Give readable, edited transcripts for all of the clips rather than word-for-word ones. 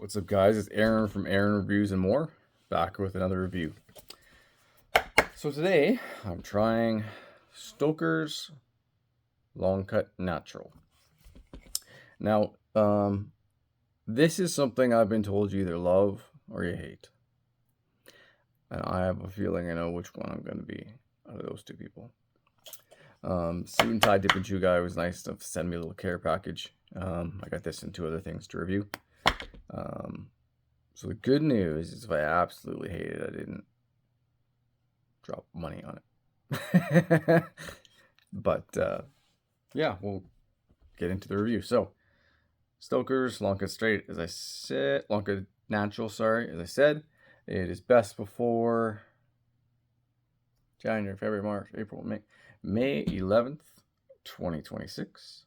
What's up, guys? It's Aaron from Aaron Reviews and More, back with another review. So today I'm trying Stokers Longcut Natural. Now, this is something I've been told you either love or you hate, and I have a feeling I know which one I'm going to be out of those two people. Suit and tie dip and chew guy was nice to send me a little care package. I got this and two other things to review. So the good news is if I absolutely hate it, I didn't drop money on it. But yeah, we'll get into the review. So Stokers Longcut Straight, as I said, Longcut Natural, sorry, as I said, it is best before January, February, March, April, May 11th, 2026.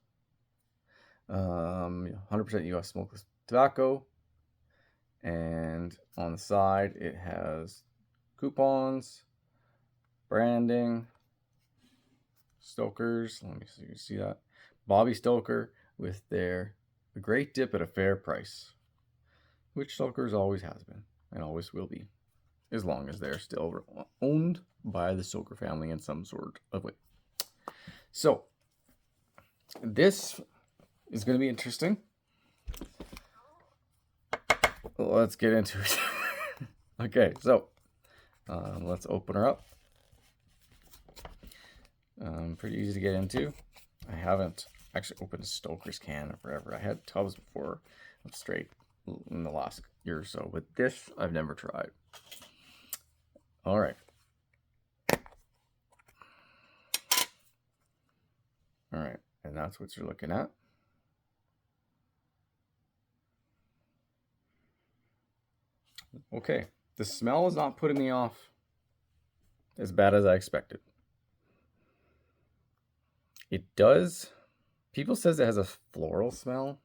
100% US smokeless tobacco. And on the side, it has coupons, branding, Stokers. Let me see, you see that? Bobby Stoker with their The Great Dip at a Fair Price, which Stokers always has been and always will be, as long as they're still owned by the Stoker family in some sort of way. So, this is going to be interesting. Let's get into it. Okay, so let's open her up. Pretty easy to get into. I haven't actually opened a Stoker's can in forever. I had tubs before straight in the last year or so, but this I've never tried. All right. All right, and that's what you're looking at. Okay, the smell is not putting me off as bad as I expected. It does. People says it has a floral smell.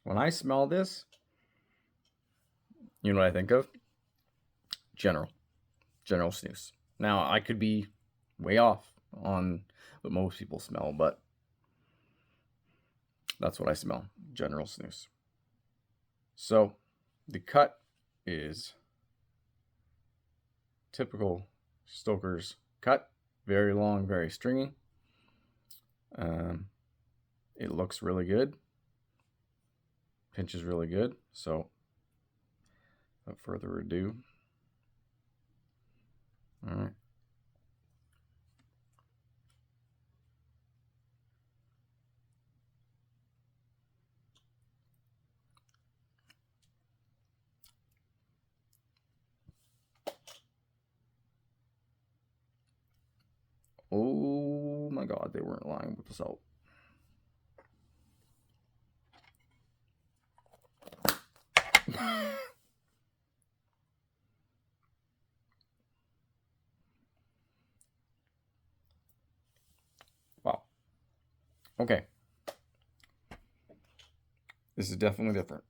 When I smell this, you know what I think of? General snus. Now, I could be way off on what most people smell, but that's what I smell. General snus. So, the cut is typical Stoker's cut. Very long, very stringy. It looks really good. Pinches really good. So, without further ado. All right. Oh my God, they weren't lying with the salt. Wow. Okay. This is definitely different.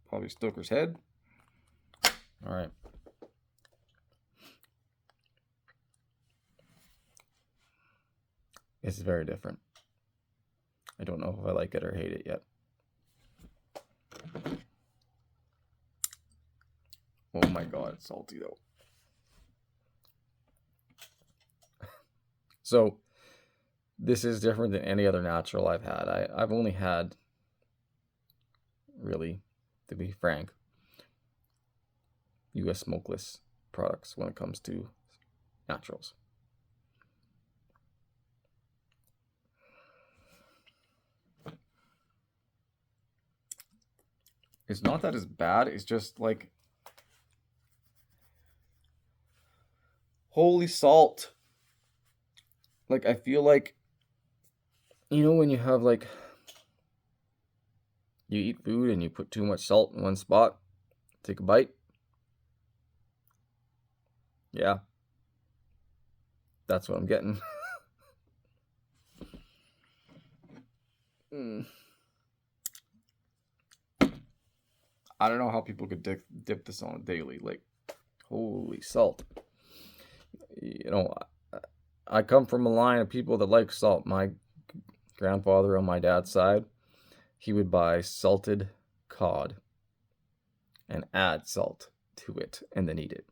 Probably Stoker's head. All right. This is very different. I don't know if I like it or hate it yet. Oh my God, it's salty though. So this is different than any other natural I've had. I've only had, really, to be frank, US smokeless products when it comes to naturals. It's not that it's bad, it's just like, holy salt. Like, I feel like, you know, when you have like, you eat food and you put too much salt in one spot, take a bite. Yeah. That's what I'm getting. I don't know how people could dip this on daily. Like, holy salt. You know, I come from a line of people that like salt. My grandfather on my dad's side, he would buy salted cod and add salt to it and then eat it.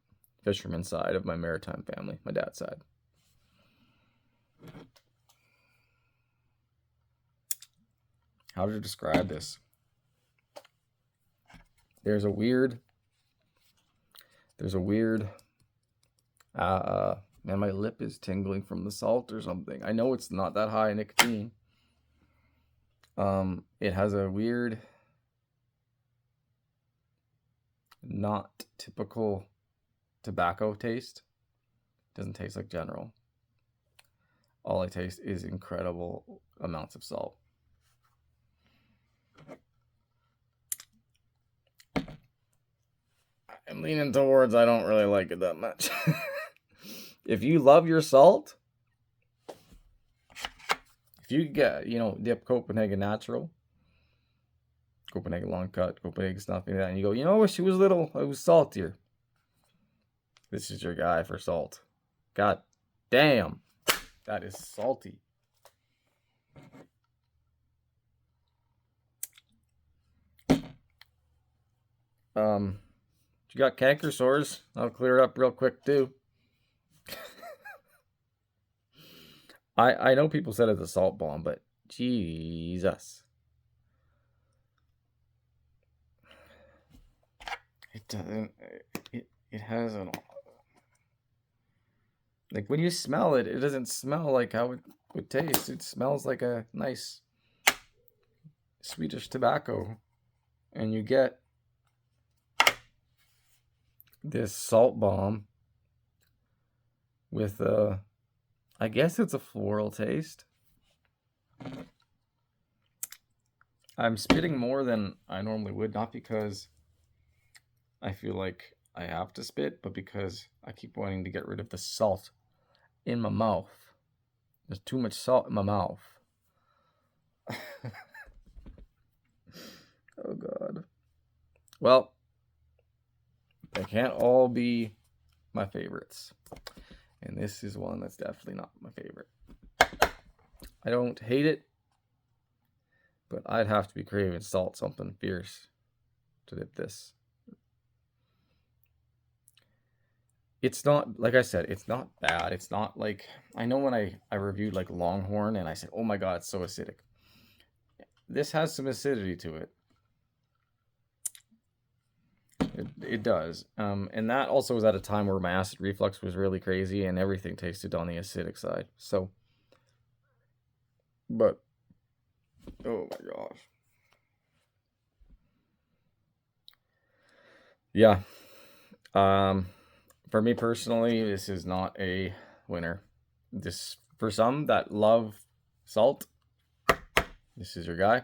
Fisherman side of my maritime family, my dad's side. How to describe this? There's a weird, man, my lip is tingling from the salt or something. I know it's not that high in nicotine. It has a weird, not typical tobacco taste. Doesn't taste like General. All I taste is incredible amounts of salt. I'm leaning towards I don't really like it that much. If you love your salt, if you get, dip Copenhagen Natural, Copenhagen Longcut, Copenhagen stuff like that, and you go, I wish it was little, it was saltier. This is your guy for salt. God damn, that is salty. If you got canker sores, I'll clear it up real quick too. I know people said it's a salt bomb, but Jesus. It doesn't, it has an, like when you smell it, it doesn't smell like how it would taste. It smells like a nice Swedish tobacco. And you get this salt bomb with I guess it's a floral taste. I'm spitting more than I normally would, not because I feel like I have to spit, but because I keep wanting to get rid of the salt in my mouth. There's too much salt in my mouth. Oh God. Well, they can't all be my favorites. And this is one that's definitely not my favorite. I don't hate it, but I'd have to be craving salt, something fierce to dip this. It's not, like I said, it's not bad. It's not like, I know when I reviewed like Longhorn and I said, oh my God, it's so acidic. This has some acidity to it. It does. And that also was at a time where my acid reflux was really crazy and everything tasted on the acidic side. So, but, oh my gosh. Yeah. For me personally, this is not a winner. This, for some that love salt, this is your guy.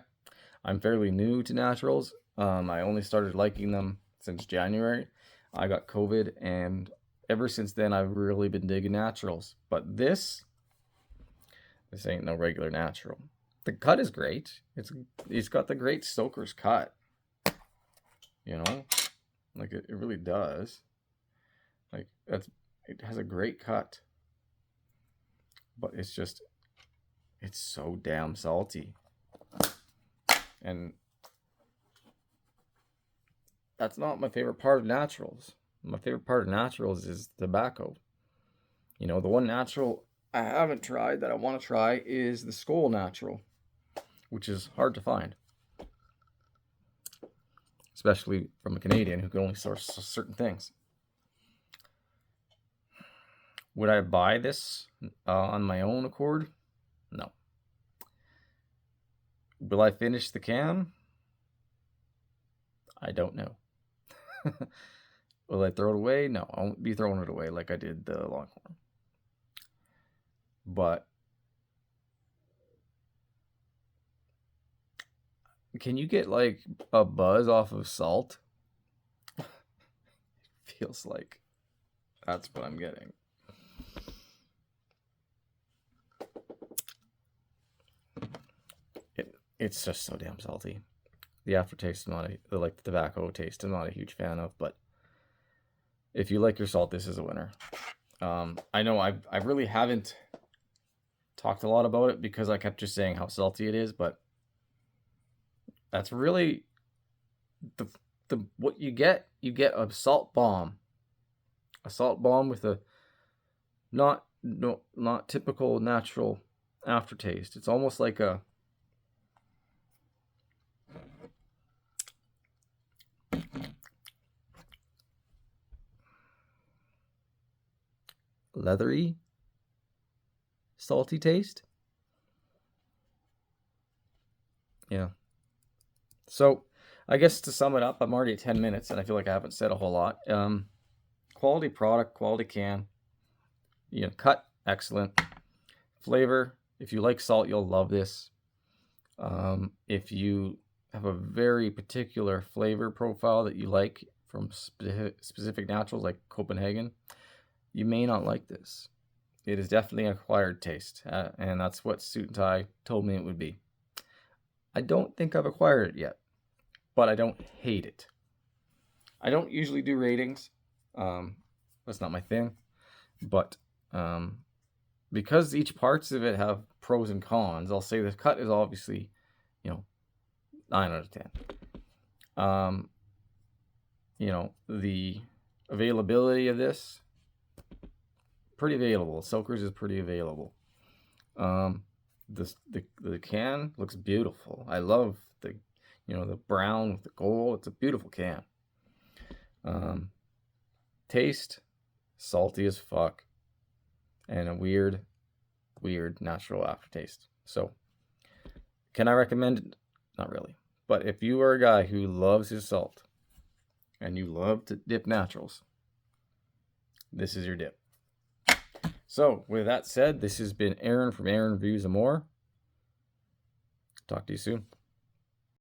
I'm fairly new to naturals. I only started liking them since January. I got COVID, and ever since then, I've really been digging naturals. But this ain't no regular natural. The cut is great. It's got the great Stokers cut. Like it really does. Like it has a great cut. But it's so damn salty. And that's not my favorite part of naturals. My favorite part of naturals is tobacco. The one natural I haven't tried that I want to try is the Skull Natural, which is hard to find. Especially from a Canadian who can only source certain things. Would I buy this on my own accord? No. Will I finish the can? I don't know. Will I throw it away? No, I won't be throwing it away like I did the Longhorn. But can you get like a buzz off of salt? Feels like that's what I'm getting. It's just so damn salty. The aftertaste, the tobacco taste, I'm not a huge fan of, but If you like your salt, this is a winner. I know I really haven't talked a lot about it because I kept just saying how salty it is, but that's really the what you get. You get a salt bomb with a not typical natural aftertaste. It's almost like a leathery, salty taste. Yeah. So I guess to sum it up, I'm already at 10 minutes and I feel like I haven't said a whole lot. Quality product, quality can. Cut, excellent. Flavor, if you like salt, you'll love this. If you have a very particular flavor profile that you like from specific naturals like Copenhagen, you may not like this. It is definitely an acquired taste, and that's what Suit and Tie told me it would be. I don't think I've acquired it yet, but I don't hate it. I don't usually do ratings. That's not my thing. But because each parts of it have pros and cons, I'll say the cut is obviously, 9 out of 10. The availability of this, pretty available. Stokers is pretty available. The can looks beautiful. I love the brown with the gold. It's a beautiful can. Taste, salty as fuck, and a weird natural aftertaste. So, can I recommend it? Not really. But if you are a guy who loves his salt and you love to dip naturals, this is your dip. So, with that said, this has been Aaron from Aaron Reviews and More. Talk to you soon.